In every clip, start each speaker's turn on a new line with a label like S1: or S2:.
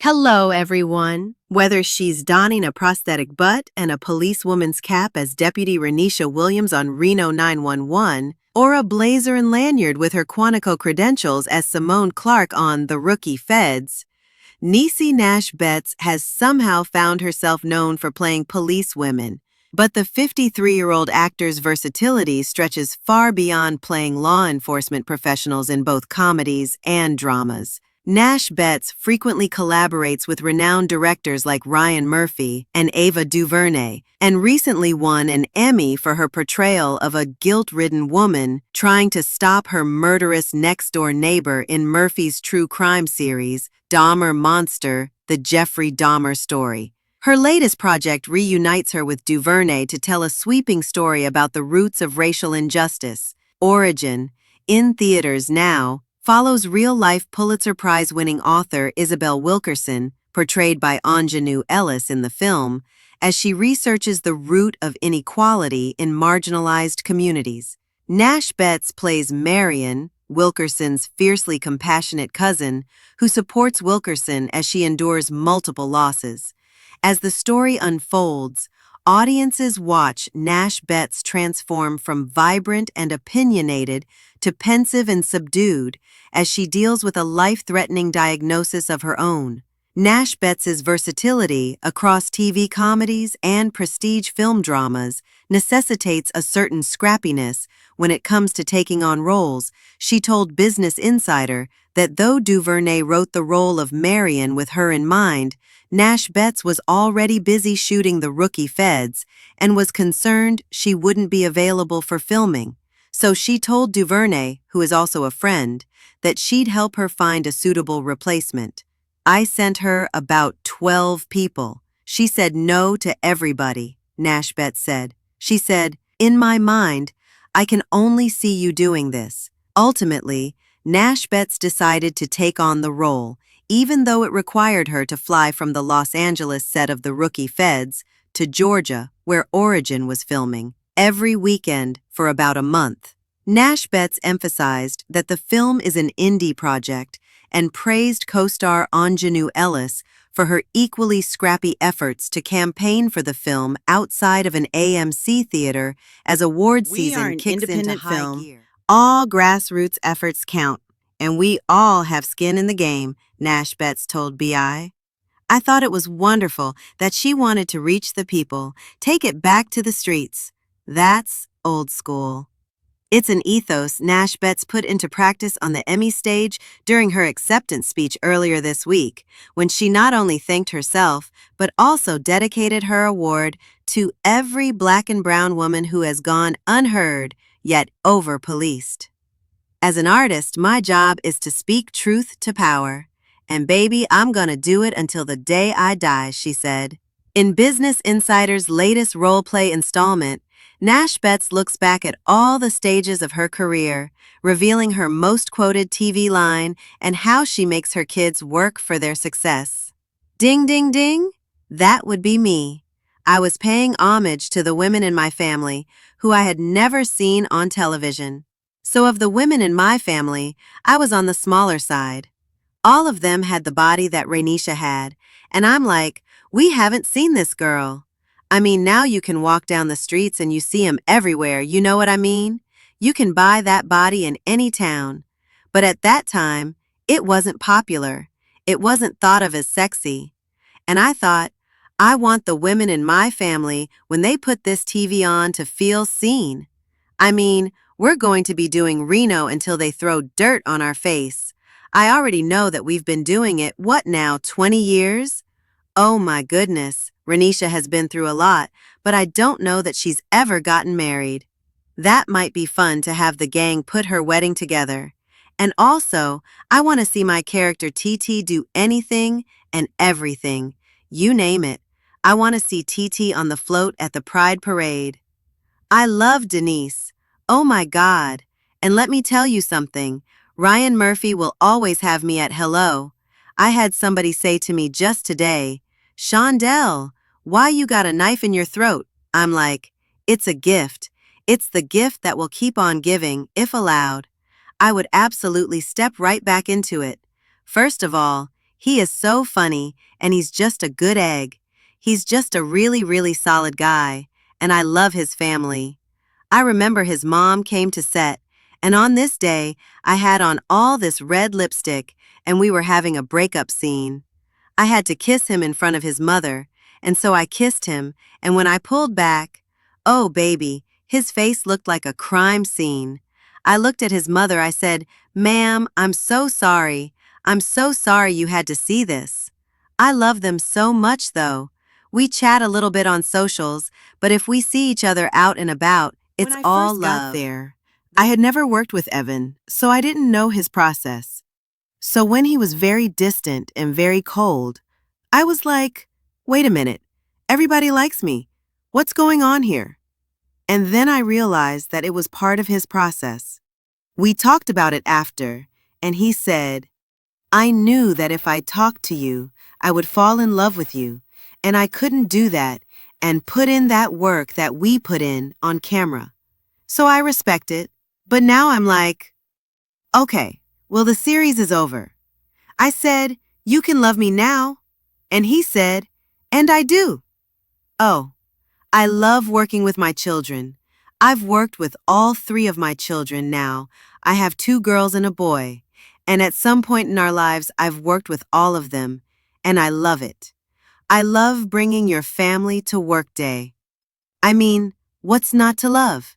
S1: Hello, everyone. Whether she's donning a prosthetic butt and a policewoman's cap as Deputy Renisha Williams on Reno 911, or a blazer and lanyard with her Quantico credentials as Simone Clark on The Rookie Feds, Niecy Nash-Betts has somehow found herself known for playing policewomen. But the 53-year-old actor's versatility stretches far beyond playing law enforcement professionals in both comedies and dramas. Nash-Betts frequently collaborates with renowned directors like Ryan Murphy and Ava DuVernay, and recently won an Emmy for her portrayal of a guilt-ridden woman trying to stop her murderous next-door neighbor in Murphy's true crime series, Dahmer Monster: The Jeffrey Dahmer Story. Her latest project reunites her with DuVernay to tell a sweeping story about the roots of racial injustice. Origin, in theaters now, follows real-life Pulitzer Prize-winning author Isabel Wilkerson, portrayed by Anjanou Ellis in the film, as she researches the root of inequality in marginalized communities. Nash-Betts plays Marion, Wilkerson's fiercely compassionate cousin, who supports Wilkerson as she endures multiple losses. As the story unfolds, audiences watch Nash-Betts transform from vibrant and opinionated to pensive and subdued as she deals with a life-threatening diagnosis of her own. Nash-Betts' versatility across TV comedies and prestige film dramas necessitates a certain scrappiness when it comes to taking on roles. She told Business Insider that though DuVernay wrote the role of Marion with her in mind, Nash-Betts was already busy shooting The Rookie Feds and was concerned she wouldn't be available for filming. So she told DuVernay, who is also a friend, that she'd help her find a suitable replacement. "I sent her about 12 people. She said no to everybody," Nash-Betts said. She said, "In my mind, I can only see you doing this." Ultimately, Nash-Betts decided to take on the role, even though it required her to fly from the Los Angeles set of The Rookie Feds to Georgia, where Origin was filming, every weekend for about a month. Nash-Betts emphasized that the film is an indie project and praised co-star Anjanou Ellis for her equally scrappy efforts to campaign for the film outside of an AMC theater as award season kicks into high gear. "All grassroots efforts count, and we all have skin in the game," Nash-Betts told BI. "I thought it was wonderful that she wanted to reach the people, take it back to the streets. That's old school." It's an ethos Nash-Betts put into practice on the Emmy stage during her acceptance speech earlier this week, when she not only thanked herself, but also dedicated her award to every Black and brown woman who has gone unheard, yet over-policed. "As an artist, my job is to speak truth to power. And baby, I'm gonna do it until the day I die," she said. In Business Insider's latest role-play installment, Nash-Betts looks back at all the stages of her career, revealing her most quoted TV line and how she makes her kids work for their success. "Ding, ding, ding. That would be me. I was paying homage to the women in my family who I had never seen on television. So of the women in my family, I was on the smaller side. All of them had the body that Renisha had, and I'm like, we haven't seen this girl. I mean, now you can walk down the streets and you see 'em everywhere, you know what I mean? You can buy that body in any town. But at that time, it wasn't popular. It wasn't thought of as sexy. And I thought, I want the women in my family, when they put this TV on, to feel seen. I mean, we're going to be doing Reno until they throw dirt on our face. I already know that we've been doing it, what now, 20 years? Oh my goodness, Renisha has been through a lot, but I don't know that she's ever gotten married. That might be fun to have the gang put her wedding together. And also, I want to see my character TT do anything and everything. You name it. I want to see TT on the float at the Pride Parade. I love Denise. Oh my God. And let me tell you something. Ryan Murphy will always have me at hello. I had somebody say to me just today, "Shondell, why you got a knife in your throat?" I'm like, it's a gift. It's the gift that will keep on giving, if allowed. I would absolutely step right back into it. First of all, He is so funny, and he's just a good egg. He's just a really, really solid guy, and I love his family. I remember his mom came to set, and on this day, I had on all this red lipstick, and we were having a breakup scene. I had to kiss him in front of his mother, and so I kissed him, and when I pulled back, oh baby, his face looked like a crime scene. I looked at his mother, I said, "Ma'am, I'm so sorry. I'm so sorry you had to see this." I love them so much though. We chat a little bit on socials, but if we see each other out and about, it's all love. When I first got there, I had never worked with Evan, so I didn't know his process. So when he was very distant and very cold, I was like, wait a minute, everybody likes me. What's going on here? And then I realized that it was part of his process. We talked about it after, and he said, I knew that if I talked to you, I would fall in love with you, and I couldn't do that and put in that work that we put in on camera. So I respect it, but now I'm like, okay, well the series is over. I said, you can love me now, and he said, and I do. Oh, I love working with my children. I've worked with all 3 of my children now. I have 2 girls and a boy, and at some point in our lives, I've worked with all of them, and I love it. I love bringing your family to work day. I mean, what's not to love?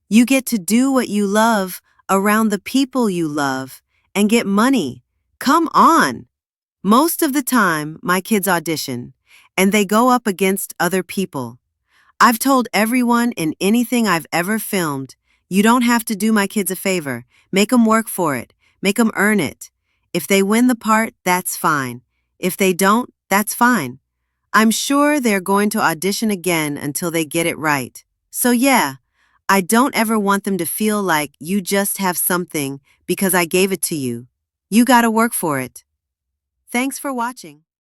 S1: You get to do what you love around the people you love and get money. Come on! Most of the time, my kids audition, and they go up against other people. I've told everyone in anything I've ever filmed, you don't have to do my kids a favor. Make them work for it. Make them earn it. If they win the part, that's fine. If they don't, that's fine. I'm sure they're going to audition again until they get it right. So yeah, I don't ever want them to feel like you just have something because I gave it to you. You gotta work for it. Thanks for watching.